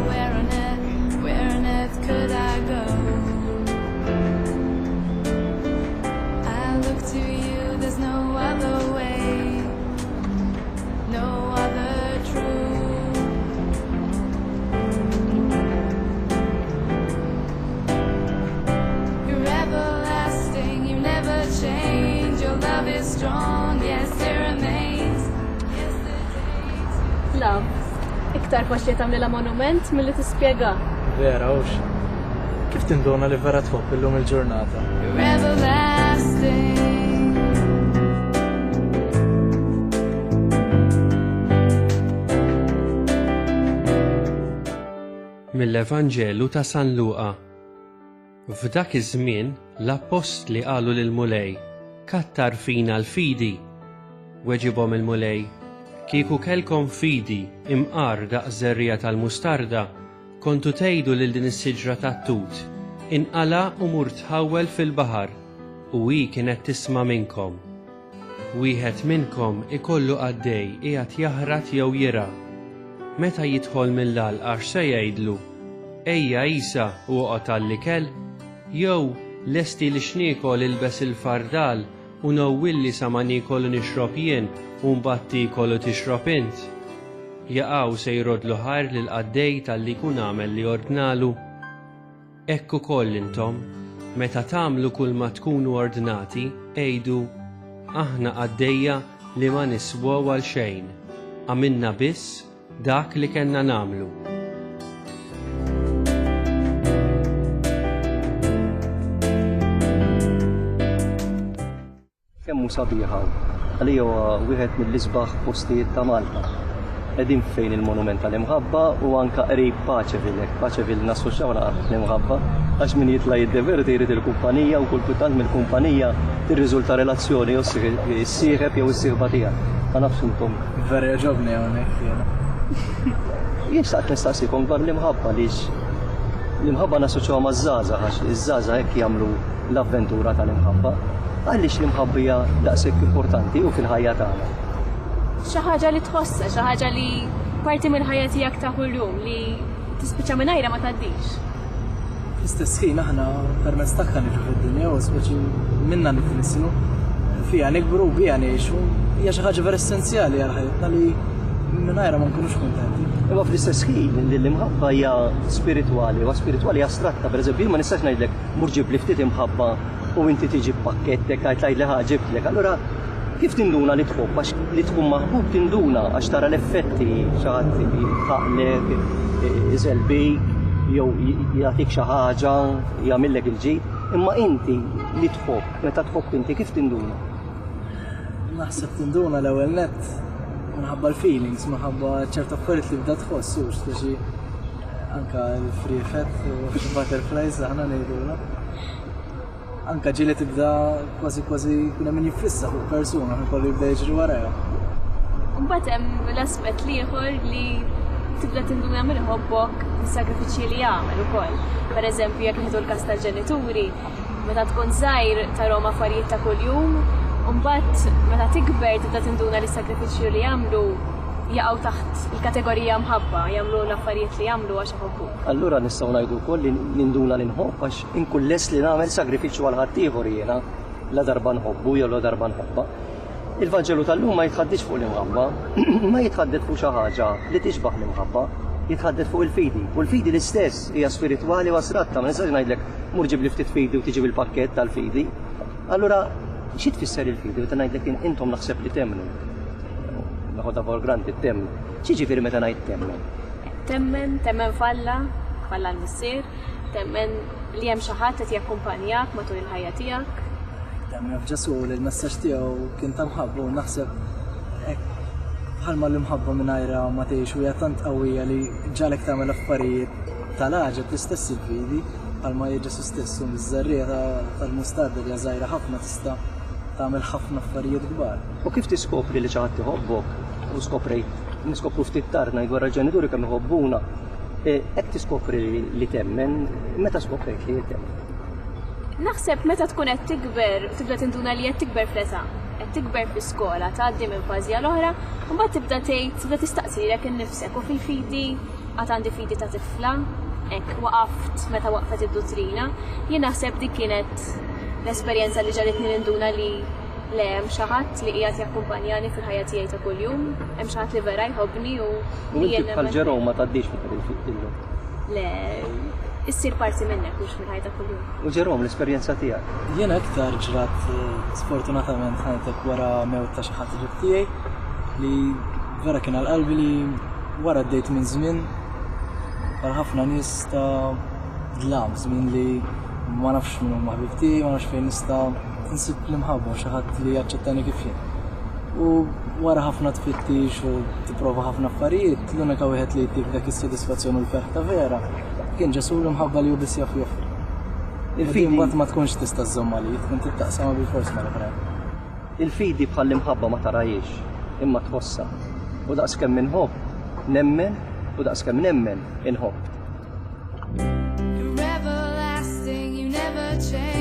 where on earth could I go? I look to you, there's no other way, no other truth. You're everlasting, you never change. Your love is strong, yes it remains. Love, iktar faċli tagħmilha monument milli tispjega. Vera, ux. Kif tinduna li vera tħobb illum il-ġurnata? You're everlasting. Mill-Evanġelu ta' San Luqa. F'dak iż-żmien l-apostli qalu lil mulej: Kattar fina l-fidi. Weġibhom il-mulej: Kieku kellkom fidi imqar daqs żerrija tal-mustarda, kontu tgħidu lil din is-siġra tat-tut: Inqala' u mur tħawwel fil-baħar, u hi kienet tisma' minnkom. Wieħed minnkom ikollu għaddej qiegħed jaħrad jew jira. Meta jidħol mill-għalqa x'se jgħidlu? Ejja Isa u oqgħod għall-ikel? Jew lesti li xniekol ilbes il-fardal u nowwilli sa ma niekol u nixrob jien u mbagħad tiekol u tixrob int? Jaqgħu se jrodlu ħar lil qaddej talli jkun għamel li ordnalu. Hekk ukoll intom, meta tagħmlu kull ma tkunu ordnati, għejdu: Aħna qaddejja li ma niswew għal xejn, għamilna biss dak li kellna nagħmlu. Kemmu sabiħa, għalija wieħed mill-isbaħ postijiet ta' Malta. Qegħdin fejn il-monument tal-imħabba u anke qrib Paċeville. Paċeville nassoċjaw l-imħabba għax min jitla jiddeverti jrid il-kumpanija u kull kultant mill-kumpanija tirriżulta relazzjoni jew issieħeb jew is-sieħba tiegħek. Ma nafx intom. Vera ġobni hawnhekk jiena. Jien xtaqt nistaqsikom dwar l-imħabba għaliex l-imħabba nassoċjaw maż-żgħażagħ għax iż-żgħażagħ hekk jagħmlu l-avventura tal-imħabba. Għaliex l-imħabbija daqshekk importanti u fil-ħajja tagħna. Xi ħaġa li tħossha, xi ħaġa li parti mill-ħajja tiegħek ta' kuljum li tispiċċa mingħajrha ma tgħaddix. Fl-istess ħin aħna permezz tagħha niġu fid-dinja u speċi minnha nifnisnu fiha nikbru u biha ngħixu hija xi ħaġa vera essenzjali għal ħajjitna li mingħajrha ma nkunux kuntenti. Imma fl-istess ħin li l-imħabba hija spiritwali u spiritwali astratta, pereżempju ma nistax ngħidlek mur ġib li ftit imħabba u inti tiġi b'pakkettek għajt li ħaġiblek. Allura kif tinduna li tħobb għax li tkun maħbub tinduna għax tara l-effetti xi ħadd jħaqlek, iżelbik, jew jagħtik xi ħaġa, jagħmillek il-ġid, imma inti li tħobb meta tħobb inti kif tinduna? Naħseb tinduna l-ewwel nett minħabba l-feelings, minħabba ċerta affarijiet li bda tħossu, speċi anke l-free fat u butterflies aħna ngħidulha. Anka ġieli tibda kważi kun hemm min jifissa fuq persuna kollu jibda jiġri warajha. Mbagħad hemm l-aspett ieħor li tibda tinduna minn ħobbok is-sagrifiċċji li jagħmel ukoll. Pereżempju jekk nieħdu l-każ tal-ġenituri, meta tkun żgħir tarahom affarijiet ta' kuljum, u mbagħad meta tikber tibda tinduna li s-sagrifiċċju li jagħmlu jaqgħu taħt il-kategorija mħabba, jagħmlu l-affarijiet li jagħmlu għax iħobbuk. Allura nistgħu ngħidu wkoll li ninduna li nħobb għax inkun lest li nagħmel sagrifiċċju għal ħaddieħor jiena la darba nħobbu jew la darba nħobba. Il-Vanġelu tal-lum ma jitħaddix fuq l-imħabba, ma jitħaddet fuq xi ħaġa li tixbaħ l-imħabba, jitħaddet fuq il-fidi. U l-fidi l-istess hija spiritwali u astratta, ma nistax ngħidlek mur ġib li ftit fidi u tiġi bil-pakkett tal-fidi. Allura xi tfisser il-fidi meta ngħidlek intom naħseb li temmnu. Naħodha for granted temmen. Xi ġifieri meta ngħid temmen? Temmen falla l-missier, temmen li hemm xi ħadd qed jakkumpanjak matul il-ħajja tiegħek. Temmen f'Ġesu li l-messaġġ tiegħu kien ta' mħabba u naħseb hekk bħalma l-imħabba mingħajrha ma tgħix u hija tant qawwija li ġalek tagħmel affarijiet tal-ħaġa l-istess il-fidi bħalma Ġesu stess u miż-żarrieta tal-mustarda li żgħira ħafna tista' tagħmel ħafna affarijiet kbar. U kif tiskopri li xi ħadd iħobbok u skoprejt niskopru ftit tard ngħidu wara l-ġenituri kemm iħobbuna. Hekk tiskopri li temmen, meta skoprejt li temmen? Naħseb meta tkun qed tikber, tibda tinduna li qed tikber fl-età, qed tikber fl-iskola, tgħaddi minn fażi l-oħra, u mbagħad tibda tgħid tibda tistaqsilek innifsek u fil-fidi għad għandi fidi ta' tifla, waqaft meta waqfet id-dottrina, jien naħseb dik kienet l-esperjenza li ġalitni ninduna li le hemm xi ħadd li qiegħed jakkumpanjani fil-ħajja tiegħi ta' kuljum, hemm xi ħadd li vera jħobbni u U inti bħal Ġerom ma tgħaddix fil-illu. Le, issir parti minnek mhux mill-ħajja ta' kuljum. U Ġerom l-esperjenza tiegħek. Jiena iktar ġrat sfortunatament ħantek wara mewt ta' xi ħadd ġib tiegħi li vera kien għal-qalbi li wara d-dejt minn żmien għal ħafna nies ta' dlam, żmien li ma nafx minn huma ħbib tiegħi, ma nafx fejn nista' nsib l-imħabba xi ħadd li jaċċettani kif jien. U wara ħafna tfittix u tipprova ħafna affarijiet, l-unika wieħed li jtik dak is-sodisfazzjon u l-ferħ ta' vera kien ġesu l-imħabba li hu biss jaf joffri. Il-fidi mbagħad ma tkunx tista' żżomm għalik, tkun tittaqsama bil-fors mal-oħrajn. Il-fidi bħal l-imħabba ma tarajiex, imma tħossa. U daqskemm inħobb nemmen u daqskemm nemmen inħobb. You're everlasting, you never change.